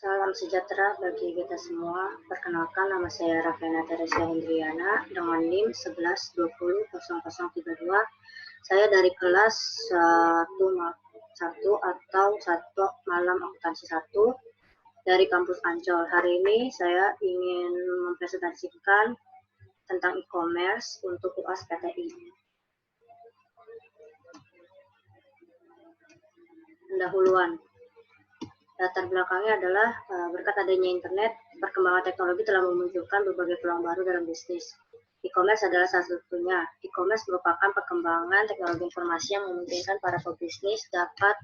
Salam sejahtera bagi kita semua. Perkenalkan, nama saya Raffena Teresia Hendriana dengan NIM 11200032. Saya dari kelas 1 atau 1 malam akuntansi 1 dari kampus Ancol. Hari ini saya ingin mempresentasikan tentang e-commerce untuk UAS PTI. Pendahuluan. Latar belakangnya adalah berkat adanya internet, perkembangan teknologi telah memunculkan berbagai peluang baru dalam bisnis. E-commerce adalah salah satunya. E-commerce merupakan perkembangan teknologi informasi yang memungkinkan para pebisnis dapat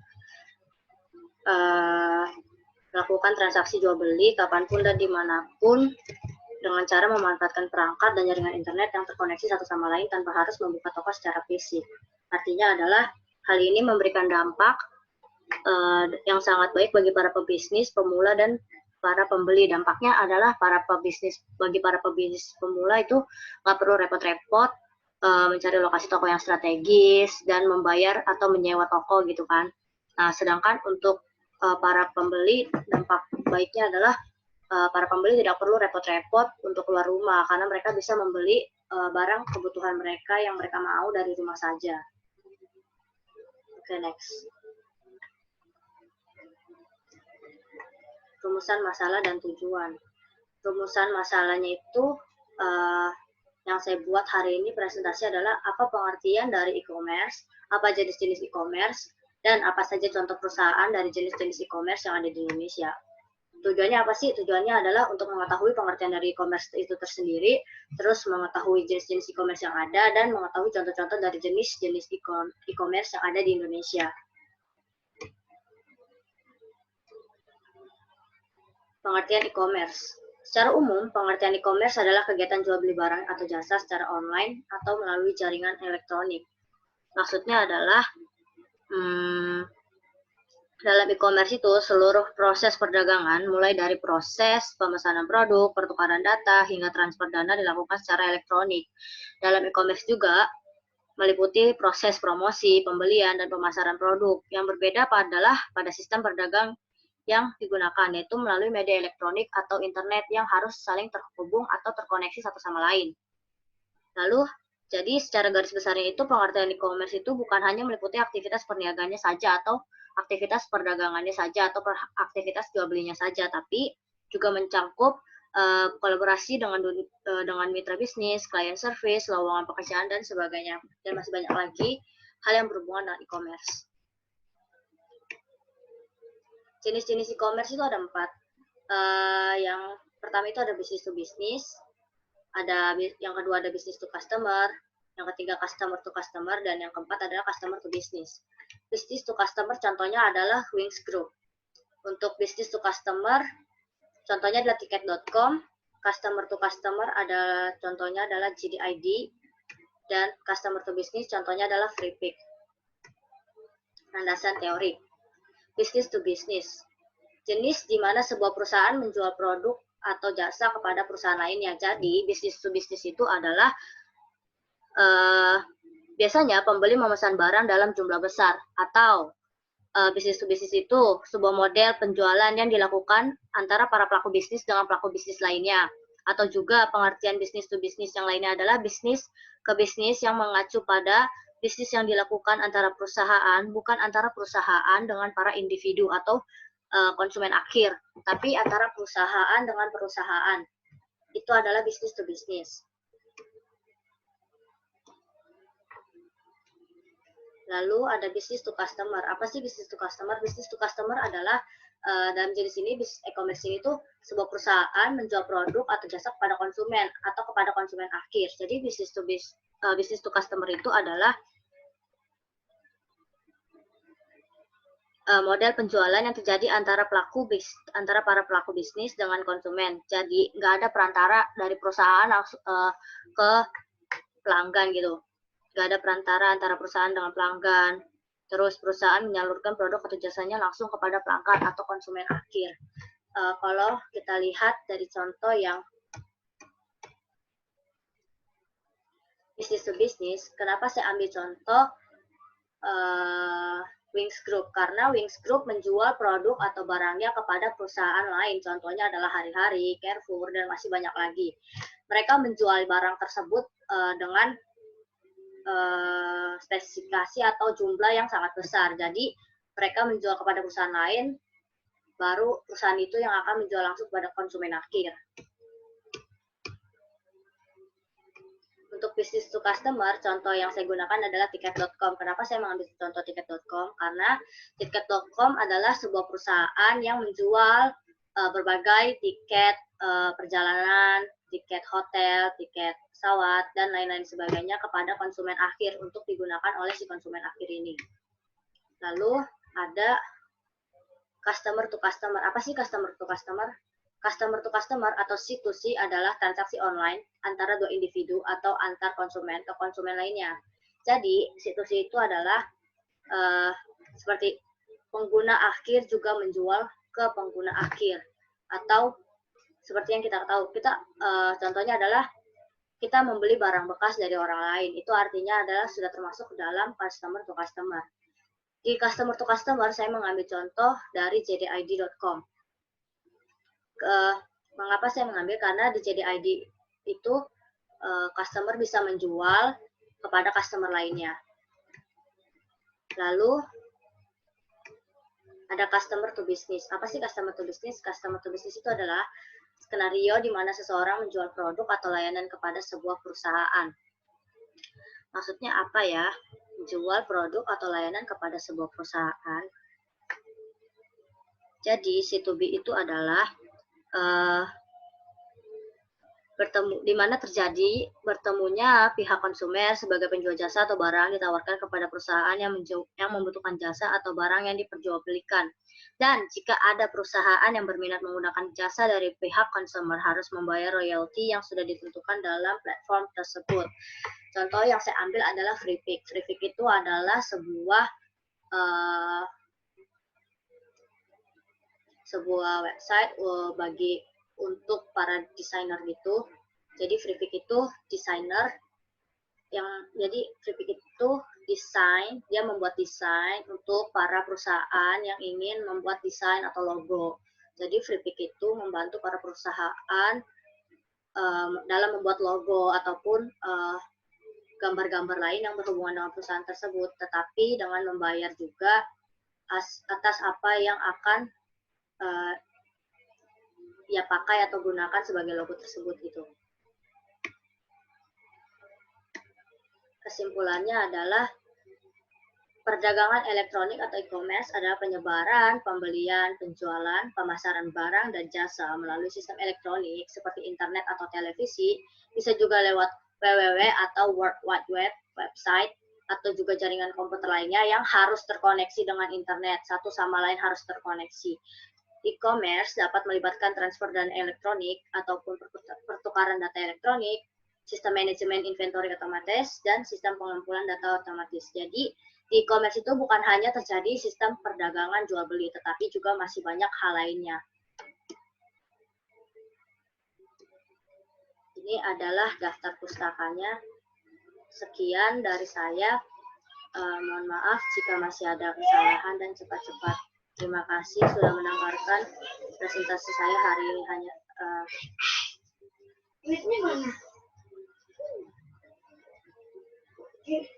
melakukan transaksi jual beli kapanpun dan dimanapun dengan cara memanfaatkan perangkat dan jaringan internet yang terkoneksi satu sama lain tanpa harus membuka toko secara fisik. Artinya adalah hal ini memberikan dampak yang sangat baik bagi para pebisnis pemula dan para pembeli. Dampaknya adalah bagi para pebisnis pemula itu nggak perlu repot-repot mencari lokasi toko yang strategis dan membayar atau menyewa toko gitu kan. Nah, sedangkan untuk para pembeli, dampak baiknya adalah para pembeli tidak perlu repot-repot untuk keluar rumah karena mereka bisa membeli barang kebutuhan mereka yang mereka mau dari rumah saja. Oke, next. Rumusan masalah dan tujuan. Rumusan masalahnya itu yang saya buat hari ini presentasi adalah apa pengertian dari e-commerce, apa jenis-jenis e-commerce, dan apa saja contoh perusahaan dari jenis-jenis e-commerce yang ada di Indonesia. Tujuannya apa sih? Tujuannya adalah untuk mengetahui pengertian dari e-commerce itu tersendiri, terus mengetahui jenis-jenis e-commerce yang ada, dan mengetahui contoh-contoh dari jenis-jenis e-commerce yang ada di Indonesia. Pengertian e-commerce. Secara umum, pengertian e-commerce adalah kegiatan jual beli barang atau jasa secara online atau melalui jaringan elektronik. Maksudnya adalah dalam e-commerce itu seluruh proses perdagangan mulai dari proses pemesanan produk, pertukaran data, hingga transfer dana dilakukan secara elektronik. Dalam e-commerce juga meliputi proses promosi, pembelian, dan pemasaran produk. Yang berbeda adalah pada sistem berdagang yang digunakan, yaitu melalui media elektronik atau internet yang harus saling terhubung atau terkoneksi satu sama lain. Lalu, jadi secara garis besarnya itu pengertian e-commerce itu bukan hanya meliputi aktivitas perniagaannya saja atau aktivitas perdagangannya saja atau aktivitas jual belinya saja, tapi juga mencangkup kolaborasi dengan mitra bisnis, klien service, lowongan pekerjaan, dan sebagainya. Dan masih banyak lagi hal yang berhubungan dengan e-commerce. Jenis-jenis e-commerce itu ada 4. Yang pertama itu ada business to business, yang kedua ada business to customer, yang ketiga customer to customer, dan yang keempat adalah customer to business. Business to customer contohnya adalah Wings Group. Untuk business to customer contohnya adalah tiket.com, customer to customer contohnya adalah JDID, dan customer to business contohnya adalah FreePick. Landasan teori. Business to business. Jenis di mana sebuah perusahaan menjual produk atau jasa kepada perusahaan lainnya. Jadi, business to business itu adalah biasanya pembeli memesan barang dalam jumlah besar, atau business to business itu sebuah model penjualan yang dilakukan antara para pelaku bisnis dengan pelaku bisnis lainnya. Atau juga pengertian business to business yang lainnya adalah bisnis ke bisnis yang mengacu pada bisnis yang dilakukan antara perusahaan, bukan antara perusahaan dengan para individu atau konsumen akhir, tapi antara perusahaan dengan perusahaan. Itu adalah business to business. Lalu ada business to customer. Apa sih business to customer? Business to customer adalah dalam jenis ini e-commerce ini itu sebuah perusahaan menjual produk atau jasa kepada konsumen atau kepada konsumen akhir. Jadi business to customer itu adalah model penjualan yang terjadi antara para pelaku bisnis dengan konsumen. Jadi nggak ada perantara dari perusahaan ke pelanggan gitu. Nggak ada perantara antara perusahaan dengan pelanggan. Terus perusahaan menyalurkan produk atau jasanya langsung kepada pelanggan atau konsumen akhir. Kalau kita lihat dari contoh yang business to business, kenapa saya ambil contoh Wings Group, karena Wings Group menjual produk atau barangnya kepada perusahaan lain. Contohnya adalah Hari-Hari, Carrefour, dan masih banyak lagi. Mereka menjual barang tersebut dengan spesifikasi atau jumlah yang sangat besar. Jadi mereka menjual kepada perusahaan lain, baru perusahaan itu yang akan menjual langsung kepada konsumen akhir. Untuk bisnis to customer, contoh yang saya gunakan adalah tiket.com. Kenapa saya mengambil contoh tiket.com? Karena tiket.com adalah sebuah perusahaan yang menjual berbagai tiket perjalanan, tiket hotel, tiket pesawat, dan lain-lain sebagainya kepada konsumen akhir untuk digunakan oleh si konsumen akhir ini. Lalu ada customer to customer. Apa sih customer to customer? Customer to customer atau C2C adalah transaksi online antara dua individu atau antar konsumen ke konsumen lainnya. Jadi C2C itu adalah seperti pengguna akhir juga menjual ke pengguna akhir, atau seperti yang kita tahu, kita contohnya adalah kita membeli barang bekas dari orang lain. Itu artinya adalah sudah termasuk dalam customer to customer. Di customer to customer saya mengambil contoh dari jdid.com. Mengapa saya mengambil? Karena di JDID itu customer bisa menjual kepada customer lainnya. Lalu ada customer to business. Apa sih customer to business? Customer to business itu adalah skenario di mana seseorang menjual produk atau layanan kepada sebuah perusahaan. Maksudnya apa ya? Menjual produk atau layanan kepada sebuah perusahaan. Jadi C2B itu adalah bertemu, di mana terjadi bertemunya pihak konsumen sebagai penjual jasa atau barang ditawarkan kepada perusahaan yang membutuhkan jasa atau barang yang diperjualbelikan. Dan jika ada perusahaan yang berminat menggunakan jasa dari pihak konsumer, harus membayar royalti yang sudah ditentukan dalam platform tersebut. Contoh yang saya ambil adalah Freepik. Freepik itu adalah sebuah website bagi untuk para desainer gitu. Jadi Freepik itu desainer Freepik itu desain, dia membuat desain untuk para perusahaan yang ingin membuat desain atau logo. Jadi Freepik itu membantu para perusahaan dalam membuat logo ataupun gambar-gambar lain yang berhubungan dengan perusahaan tersebut, tetapi dengan membayar juga atas apa yang akan ya pakai atau gunakan sebagai logo tersebut gitu. Kesimpulannya adalah perdagangan elektronik atau e-commerce adalah penyebaran, pembelian, penjualan, pemasaran barang dan jasa melalui sistem elektronik seperti internet atau televisi, bisa juga lewat www atau World Wide Web, website, atau juga jaringan komputer lainnya yang harus terkoneksi dengan internet, satu sama lain harus terkoneksi. E-commerce dapat melibatkan transfer dana elektronik ataupun pertukaran data elektronik, sistem manajemen inventory otomatis, dan sistem pengumpulan data otomatis. Jadi, e-commerce itu bukan hanya terjadi sistem perdagangan jual beli, tetapi juga masih banyak hal lainnya. Ini adalah daftar pustakanya. Sekian dari saya. Mohon maaf jika masih ada kesalahan dan cepat-cepat. Terima kasih sudah mendengarkan presentasi saya hari ini.